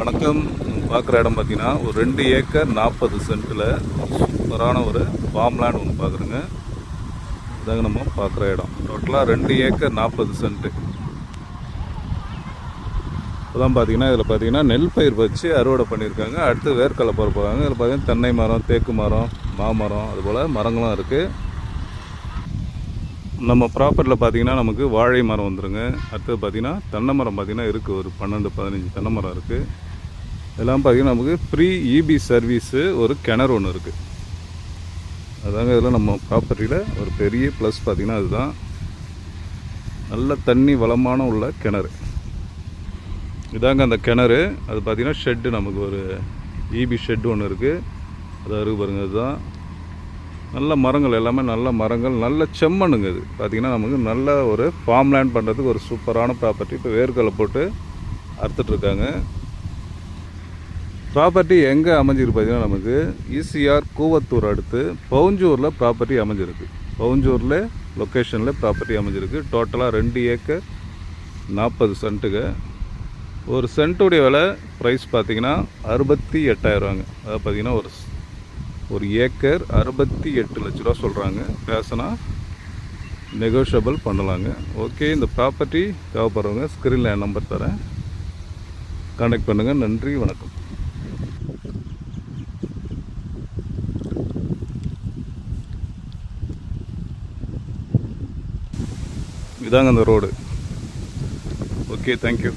வணக்கம். பார்க்குற இடம் பார்த்தீங்கன்னா ஒரு 2 ஏக்கர் 40 சென்ட்டில் சூப்பரான ஒரு ஃபார்ம்லேண்ட் ஒன்று பார்க்குறோங்க. இதாங்க நம்ம பார்க்குற இடம். டோட்டலாக 2 ஏக்கர் 40 சென்ட்டு. இப்போதான் பார்த்தீங்கன்னா இதில் பார்த்தீங்கன்னா நெல் பயிர் வச்சு அறுவடை பண்ணியிருக்காங்க. அடுத்து வேர்க்கடலை போட போகிறாங்க. இதில் பார்த்தீங்கன்னா தென்னை மரம், தேக்கு மரம், மாமரம், அதுபோல் மரங்களும் இருக்குது. நம்ம ப்ராப்பர்ட்டியில் பார்த்தீங்கன்னா நமக்கு வாழை மரம் வந்துடுங்க. அடுத்தது பார்த்தீங்கன்னா தென்னை மரம் பார்த்தீங்கன்னா இருக்குது, ஒரு 12-15 தென்னை மரம் இருக்குது. இதெல்லாம் பார்த்தீங்கன்னா நமக்கு ஃப்ரீ இபி சர்வீஸு, ஒரு கிணறு ஒன்று இருக்குது. அதாங்க இதில் நம்ம ப்ராப்பர்ட்டியில் ஒரு பெரிய ப்ளஸ் பார்த்திங்கன்னா அதுதான். நல்ல தண்ணி வளமான உள்ள கிணறு இதாங்க அந்த கிணறு. அது பார்த்திங்கன்னா ஷெட்டு, நமக்கு ஒரு இபி ஷெட்டு ஒன்று இருக்குது. அதாக இருக்குது பாருங்கள். அதுதான் நல்ல மரங்கள், எல்லாமே நல்ல மரங்கள், நல்ல செம்மண்ணுங்க. இது பார்த்திங்கன்னா நமக்கு நல்ல ஒரு ஃபார்ம் லேண்ட் பண்ணுறதுக்கு ஒரு சூப்பரான ப்ராப்பர்ட்டி. இப்போ வேர்க்கடலை போட்டு அறுத்துட்ருக்காங்க. ப்ராப்பர்ட்டி எங்கே அமைஞ்சிருக்கு பார்த்தீங்கன்னா நமக்கு ஈசிஆர் கூவத்தூர் அடுத்து பவுஞ்சூரில் ப்ராப்பர்ட்டி அமைஞ்சிருக்கு. பவுஞ்சூரில் லொக்கேஷனில் ப்ராப்பர்ட்டி அமைஞ்சிருக்கு. டோட்டலாக 2 ஏக்கர் 40 சென்ட்டுங்க. ஒரு சென்ட்டுடைய விலை ப்ரைஸ் பார்த்திங்கன்னா 68,000. அதாவது பார்த்திங்கன்னா ஒரு ஏக்கர் 68 லட்ச ரூபா சொல்கிறாங்க. பேசினா நெகோஷியபிள் பண்ணலாங்க. ஓகே, இந்த ப்ராப்பர்ட்டி தேவைப்படுறவங்க ஸ்க்ரீனில் என் நம்பர் தரேன், கான்டாக்ட் பண்ணுங்கள். நன்றி, வணக்கம். இதாங்க அந்த ரோடு. Okay, thank you.